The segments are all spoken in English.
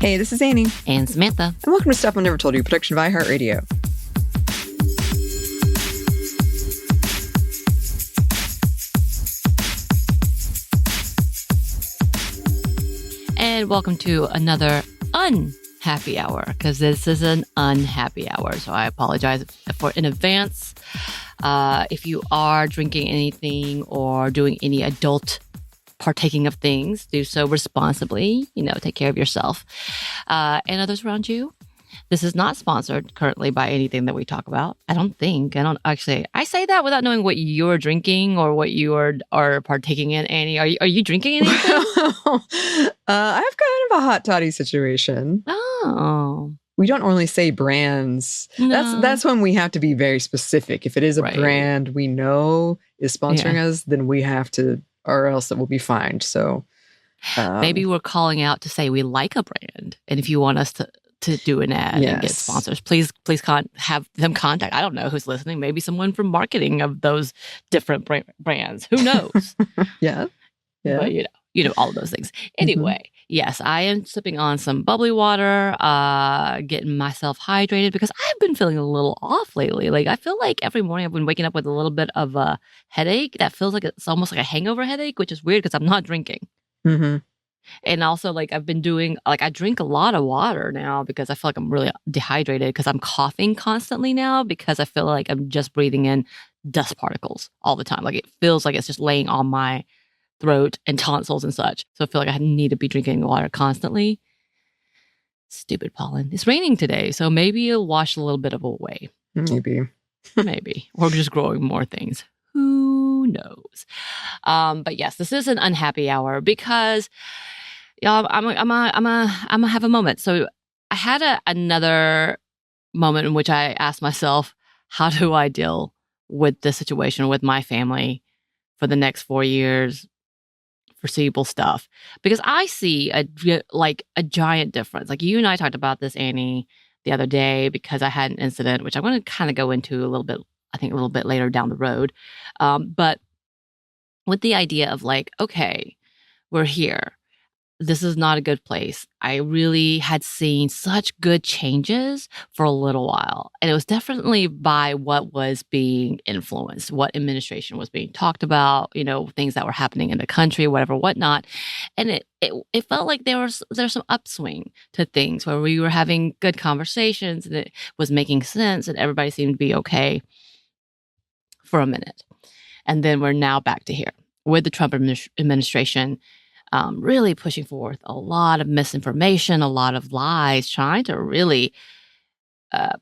Hey, this is Anney. And Samantha. And welcome to Stuff I Never Told You, production of iHeartRadio. And welcome to another unhappy hour, because this is an unhappy hour. So I apologize in advance. If you are drinking anything or doing any adult partaking of things, do so responsibly. Take care of yourself and others around you. This is not sponsored currently by anything that we talk about. I don't think. I say that without knowing what you're drinking or what you are partaking in. Anney, are you drinking anything? I have kind of a hot toddy situation. Oh. We don't normally say brands. No. That's when we have to be very specific. If it is a brand we know is sponsoring us, then we have to, or else it will be fined. So maybe we're calling out to say we like a brand. And if you want us to do an ad and get sponsors, please have them contact. I don't know who's listening. Maybe someone from marketing of those different brands. Who knows? Yeah. But all of those things. Anyway, yes, I am sipping on some bubbly water, getting myself hydrated because I've been feeling a little off lately. Like, I feel like every morning I've been waking up with a little bit of a headache that feels like it's almost like a hangover headache, which is weird because I'm not drinking. Mm-hmm. And also, I've been doing, I drink a lot of water now because I feel like I'm really dehydrated because I'm coughing constantly now because I feel like I'm just breathing in dust particles all the time. Like, it feels like it's just laying on my throat and tonsils and such. So I feel like I need to be drinking water constantly. Stupid pollen. It's raining today, so maybe it'll wash a little bit of it away. Maybe. Or just growing more things. Who knows? But yes, this is an unhappy hour because I'm gonna have a moment. So I had another moment in which I asked myself, how do I deal with this situation with my family for the next 4 years? Foreseeable stuff, because I see a giant difference. Like, you and I talked about this, Anney, the other day, because I had an incident, which I'm going to kind of go into a little bit later down the road. But with the idea of okay, we're here. This is not a good place. I really had seen such good changes for a little while. And it was definitely by what was being influenced, what administration was being talked about, things that were happening in the country, whatnot. And it felt like there's some upswing to things where we were having good conversations and it was making sense and everybody seemed to be okay for a minute. And then we're now back to here with the Trump administration. Really pushing forth a lot of misinformation, a lot of lies, trying to really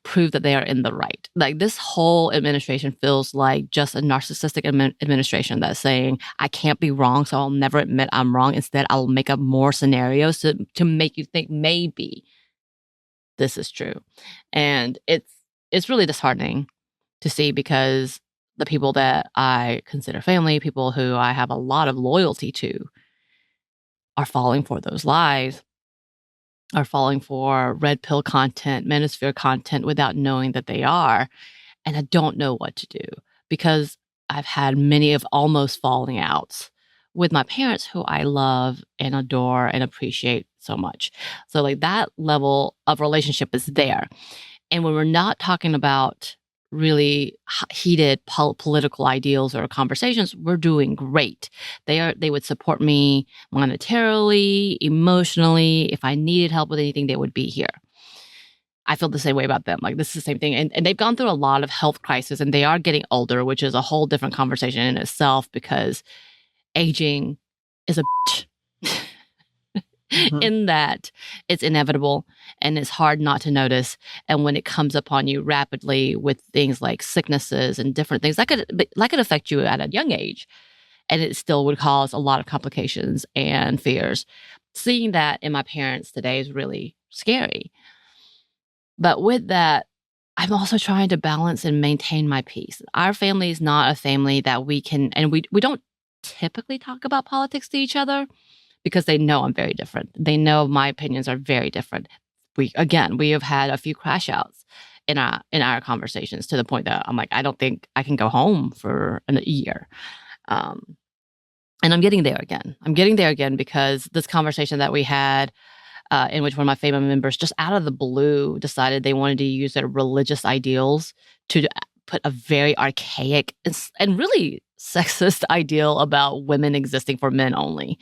prove that they are in the right. Like, this whole administration feels like just a narcissistic administration that's saying, I can't be wrong, so I'll never admit I'm wrong. Instead, I'll make up more scenarios to make you think maybe this is true. And it's really disheartening to see, because the people that I consider family, people who I have a lot of loyalty to, are falling for those lies, are falling for red pill content, manosphere content without knowing that they are. And I don't know what to do, because I've had many of almost falling outs with my parents, who I love and adore and appreciate so much. So that level of relationship is there. And when we're not talking about really heated political ideals or conversations, we're doing great. They would support me monetarily, emotionally. If I needed help with anything, they would be here. I feel the same way about them. This is the same thing. And they've gone through a lot of health crisis, and they are getting older, which is a whole different conversation in itself, because aging is a bitch. In that it's inevitable and it's hard not to notice. And when it comes upon you rapidly with things like sicknesses and different things, that could affect you at a young age. And it still would cause a lot of complications and fears. Seeing that in my parents today is really scary. But with that, I'm also trying to balance and maintain my peace. Our family is not a family that we can, and we don't typically talk about politics to each other, because they know I'm very different. They know my opinions are very different. We have had a few crash outs in our conversations, to the point that I'm like, I don't think I can go home for a year. And I'm getting there again. Because this conversation that we had in which one of my family members just out of the blue decided they wanted to use their religious ideals to put a very archaic and really sexist ideal about women existing for men only.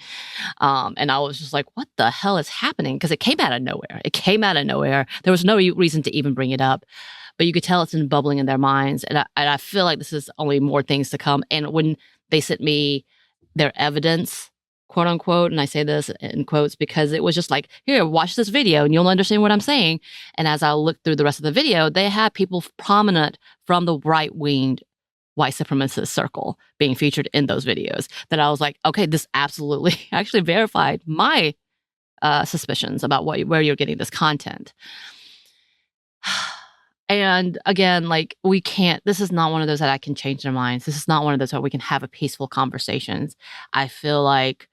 And I was just like, what the hell is happening? Because it came out of nowhere. It came out of nowhere. There was no reason to even bring it up. But you could tell it's been bubbling in their minds. And I feel like this is only more things to come. And when they sent me their evidence, quote unquote, and I say this in quotes because it was just like, here, watch this video and you'll understand what I'm saying. And as I looked through the rest of the video, they had people prominent from the right-winged white supremacist circle being featured in those videos that I was like, okay, this absolutely actually verified my suspicions about where you're getting this content. And again, like this is not one of those that I can change their minds. This is not one of those where we can have a peaceful conversations. I feel like,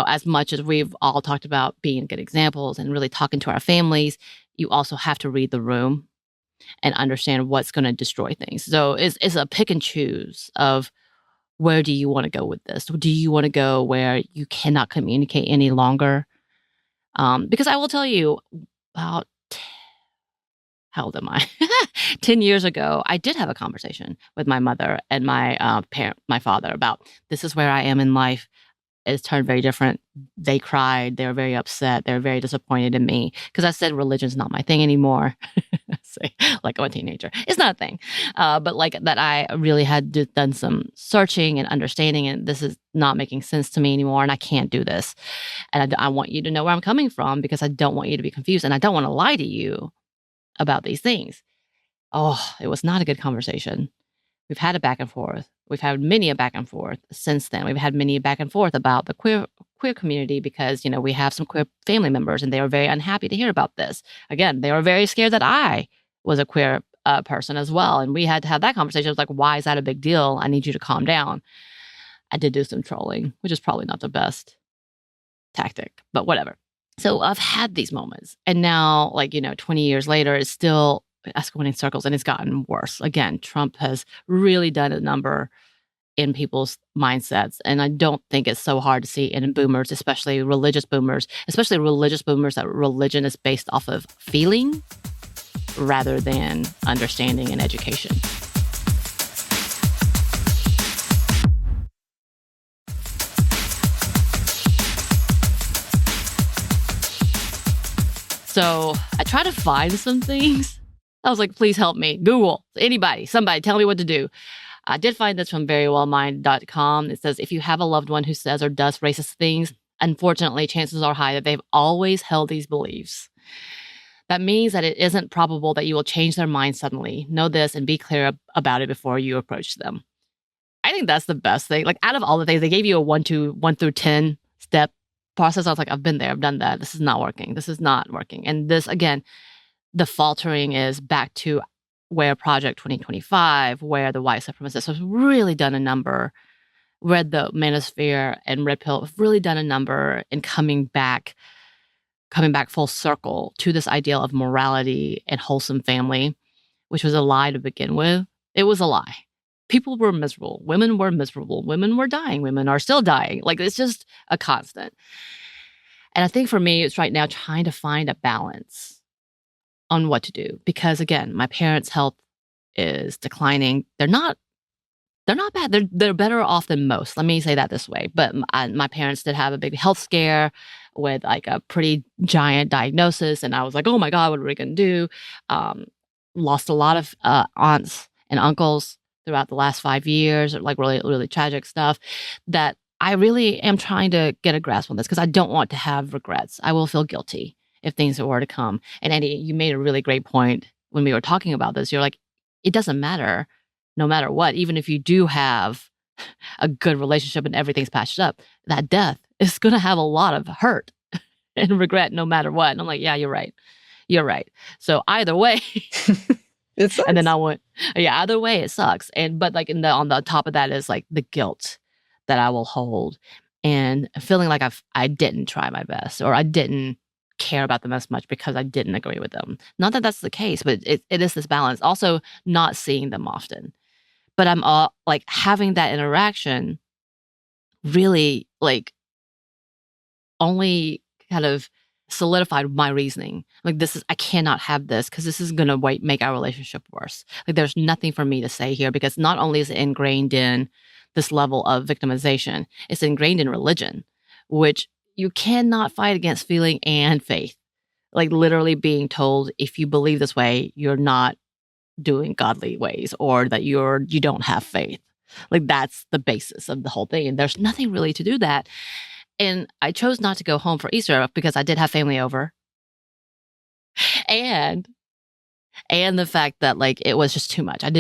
as much as we've all talked about being good examples and really talking to our families, you also have to read the room and understand what's going to destroy things. So it's a pick and choose of where do you want to go with this? Do you want to go where you cannot communicate any longer? Because I will tell you, about how old am I? 10 years ago, I did have a conversation with my mother and my my father about this is where I am in life. It's turned very different. They cried. They were very upset. They were very disappointed in me because I said religion's not my thing anymore. Like I'm a teenager. It's not a thing. But like that I really had done some searching and understanding, and this is not making sense to me anymore, and I can't do this. And I want you to know where I'm coming from because I don't want you to be confused, and I don't want to lie to you about these things. Oh, it was not a good conversation. We've had a back and forth. We've had many a back and forth since then. We've had many back and forth about the queer community because, we have some queer family members and they were very unhappy to hear about this. Again, they were very scared that I was a queer person as well. And we had to have that conversation. I was like, why is that a big deal? I need you to calm down. I did do some trolling, which is probably not the best tactic, but whatever. So I've had these moments. And now, 20 years later, it's still escalating circles and it's gotten worse. Again, Trump has really done a number in people's mindsets. And I don't think it's so hard to see in boomers, especially religious boomers that religion is based off of feeling rather than understanding and education. So I try to find some things. I was like, please help me. Google, anybody, somebody, tell me what to do. I did find this from verywellmind.com. It says, if you have a loved one who says or does racist things, unfortunately, chances are high that they've always held these beliefs. That means that it isn't probable that you will change their mind suddenly. Know this and be clear about it before you approach them. I think that's the best thing. Like out of all the things, they gave you a 1 through 10 step process. I was like, I've been there, I've done that. This is not working. This is not working. And this, again, the faltering is back to where Project 2025, where the white supremacists have really done a number, Red the Manosphere and Red Pill have really done a number in coming back full circle to this ideal of morality and wholesome family, which was a lie to begin with. It was a lie. People were miserable. Women were miserable. Women were dying. Women are still dying. Like, it's just a constant. And I think for me, it's right now trying to find a balance on what to do. Because again, my parents' health is declining. They're not bad. They're better off than most. Let me say that this way. But my parents did have a big health scare with like a pretty giant diagnosis. And I was like, oh my God, what are we going to do? Lost a lot of aunts and uncles throughout the last 5 years, like really, really tragic stuff that I really am trying to get a grasp on this because I don't want to have regrets. I will feel guilty if things were to come. And Anney, you made a really great point when we were talking about this. You're like, it doesn't matter no matter what, even if you do have a good relationship and everything's patched up, that death is going to have a lot of hurt and regret no matter what. And I'm like, yeah, you're right. You're right. So either way, it sucks. And then either way it sucks. But like on the top of that is like the guilt that I will hold and feeling like I didn't try my best or I didn't care about them as much because I didn't agree with them. Not that that's the case, but it is this balance. Also not seeing them often. But I'm like having that interaction really like only kind of solidified my reasoning. Like, I cannot have this because this is going to make our relationship worse. Like, there's nothing for me to say here because not only is it ingrained in this level of victimization, it's ingrained in religion, which you cannot fight against feeling and faith. Like, literally being told, if you believe this way, you're not doing godly ways, or that you don't have faith. Like, that's the basis of the whole thing. And there's nothing really to do that. And I chose not to go home for Easter because I did have family over. And the fact that, like, it was just too much. I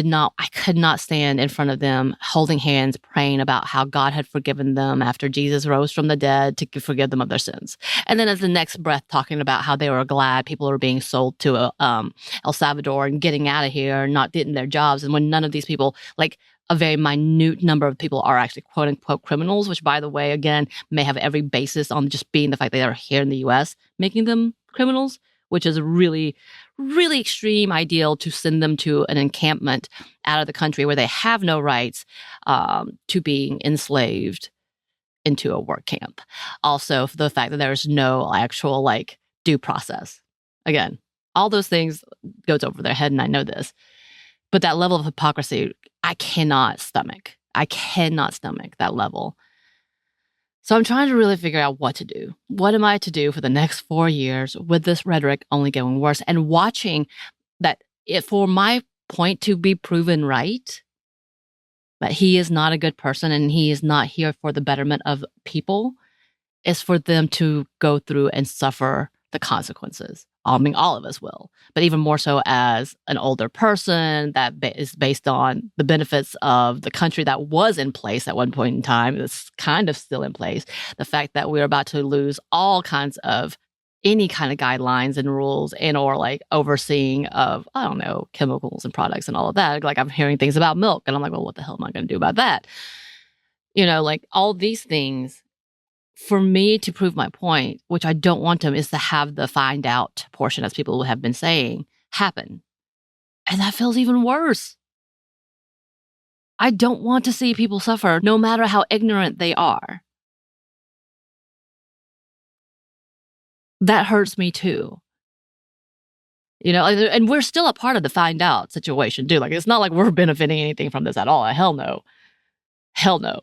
could not stand in front of them holding hands, praying about how God had forgiven them after Jesus rose from the dead to forgive them of their sins. And then as the next breath, talking about how they were glad people were being sold to El Salvador and getting out of here, not getting their jobs. And when none of these people, like, a very minute number of people are actually quote unquote criminals, which, by the way, again, may have every basis on just being the fact that they're here in the US, making them criminals, which is a really, really extreme ideal to send them to an encampment out of the country where they have no rights, to being enslaved into a work camp. Also, the fact that there's no actual, like, due process. Again, all those things goes over their head, and I know this. But that level of hypocrisy, I cannot stomach. I cannot stomach that level. So I'm trying to really figure out what to do. What am I to do for the next 4 years with this rhetoric only getting worse, and watching that for my point to be proven right, that he is not a good person and he is not here for the betterment of people, is for them to go through and suffer the consequences. I mean, all of us will, but even more so as an older person that is based on the benefits of the country that was in place at one point in time. It's kind of still in place. The fact that we're about to lose all kinds of any kind of guidelines and rules and or like overseeing of, I don't know, chemicals and products and all of that. Like, I'm hearing things about milk and I'm like, well, what the hell am I going to do about that? You know, like, all these things. For me to prove my point, which I don't want to, is to have the find out portion, as people have been saying, happen. And that feels even worse. I don't want to see people suffer, no matter how ignorant they are. That hurts me too. You know, and we're still a part of the find out situation too. Like, it's not like we're benefiting anything from this at all. Hell no. Hell no.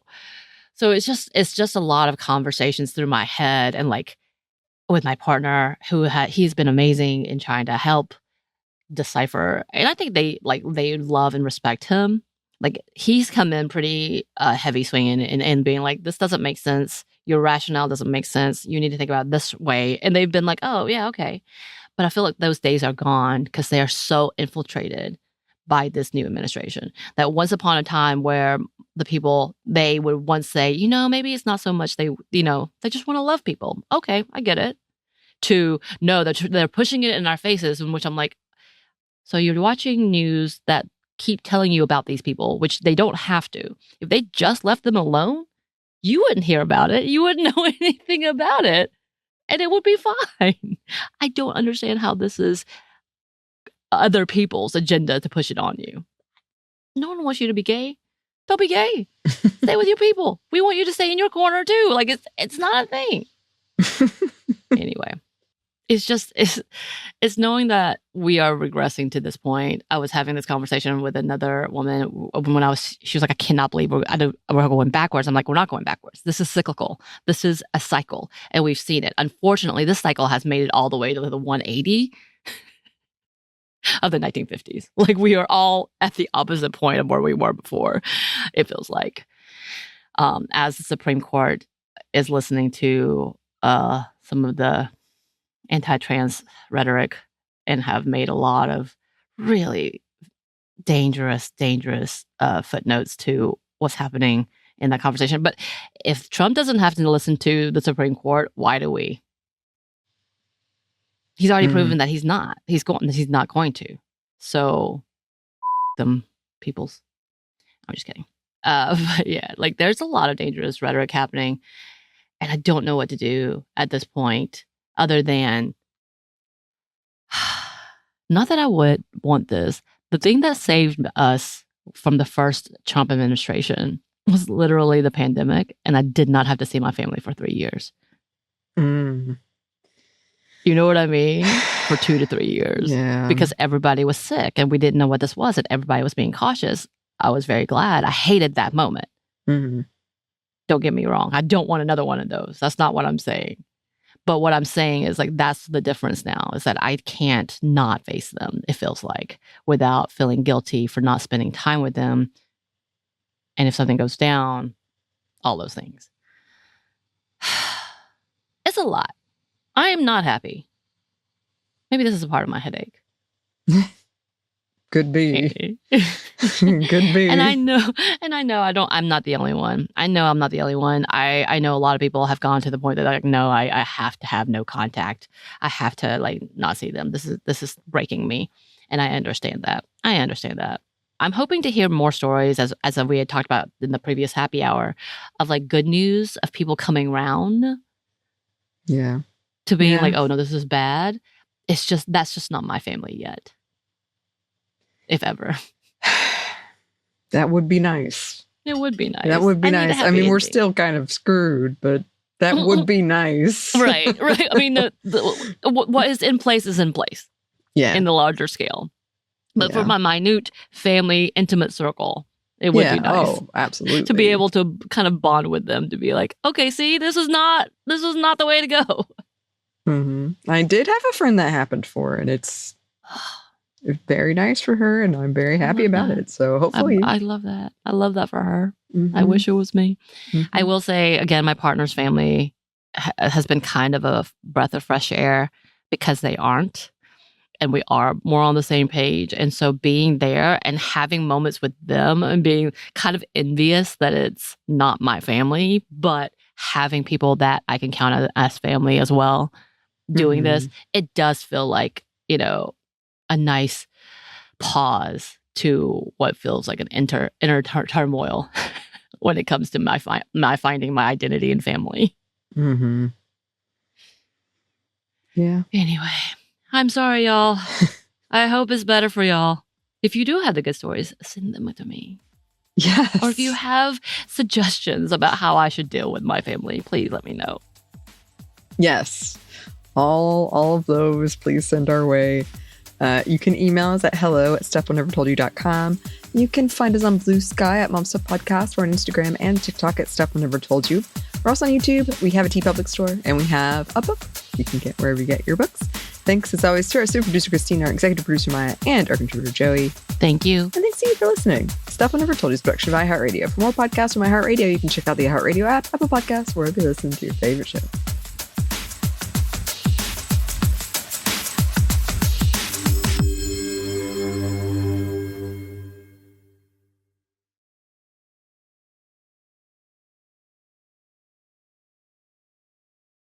So it's just a lot of conversations through my head, and like with my partner he's been amazing in trying to help decipher. And I think they love and respect him. Like, he's come in pretty heavy swinging and being like, this doesn't make sense. Your rationale doesn't make sense. You need to think about it this way. And they've been like, oh yeah, okay. But I feel like those days are gone because they are so infiltrated by this new administration that once upon a time where the people, they would once say, you know, maybe it's not so much they just want to love people. Okay, I get it. To no, they're pushing it in our faces, in which I'm like, so you're watching news that keep telling you about these people, which they don't have to. If they just left them alone, you wouldn't hear about it. You wouldn't know anything about it. And it would be fine. I don't understand how this is other people's agenda to push it on you. No one wants you to be gay. Don't be gay. Stay with your people. We want you to stay in your corner too. Like, it's not a thing. Anyway, it's knowing that we are regressing to this point. I was having this conversation with another woman when she was like, I cannot believe we're going backwards. I'm like, we're not going backwards. This is cyclical. This is a cycle, and we've seen it. Unfortunately, this cycle has made it all the way to the 180 of the 1950s. Like, we are all at the opposite point of where we were before, it feels like. As the Supreme Court is listening to some of the anti-trans rhetoric and have made a lot of really dangerous footnotes to what's happening in that conversation. But if Trump doesn't have to listen to the Supreme Court, why do we? He's already proven that he's not. He's not going to. So, them peoples. I'm just kidding. But yeah, like, there's a lot of dangerous rhetoric happening, and I don't know what to do at this point, other than, not that I would want this. The thing that saved us from the first Trump administration was literally the pandemic, and I did not have to see my family for 3 years. You know what I mean? For 2 to 3 years. Yeah. Because everybody was sick and we didn't know what this was and everybody was being cautious. I was very glad. I hated that moment. Mm-hmm. Don't get me wrong. I don't want another one of those. That's not what I'm saying. But what I'm saying is like, that's the difference now, is that I can't not face them, it feels like, without feeling guilty for not spending time with them. And if something goes down, all those things. It's a lot. I am not happy. Maybe this is a part of my headache. Could be. Could be. And I know I'm not the only one. I know I'm not the only one. I know a lot of people have gone to the point that like, no, I have to have no contact. I have to like not see them. This is breaking me. And I understand that. I'm hoping to hear more stories as we had talked about in the previous happy hour of like good news of people coming around. Yeah. To being like, oh no, this is bad. That's just not my family yet. If ever. That would be nice. It would be nice. That would be nice. I mean, we're still kind of screwed, but that would be nice. Right. I mean, what is in place is in place. Yeah. In the larger scale. But for my minute family, intimate circle, it would be nice. Oh, absolutely. To be able to kind of bond with them, to be like, okay, see, this is not the way to go. Mm-hmm. I did have a friend that happened for, and it's very nice for her, and I'm very happy about it. So hopefully. I love that. I love that for her. Mm-hmm. I wish it was me. Mm-hmm. I will say, again, my partner's family has been kind of a breath of fresh air because they aren't. And we are more on the same page. And so being there and having moments with them and being kind of envious that it's not my family, but having people that I can count as family as well doing this, it does feel like, you know, a nice pause to what feels like an inner turmoil when it comes to my finding my identity and family. Mm-hmm. Yeah. Anyway, I'm sorry, y'all. I hope it's better for y'all. If you do have the good stories, send them to me. Yes. Or if you have suggestions about how I should deal with my family, please let me know. Yes. All of those, please send our way. You can email us at hello@stuffwenevertoldyou.com. You can find us on Blue Sky at Mom Stuff Podcast. We're on Instagram and TikTok at Stuff We Never Told You. We're also on YouTube. We have a TeePublic store, and we have a book you can get wherever you get your books. Thanks, as always, to our super producer, Christine, our executive producer, Maya, and our contributor, Joey. Thank you. And thanks to you for listening. Stuff We Never Told You is a production of iHeartRadio. For more podcasts from iHeartRadio, you can check out the iHeartRadio app, Apple Podcasts, wherever you listen to your favorite show.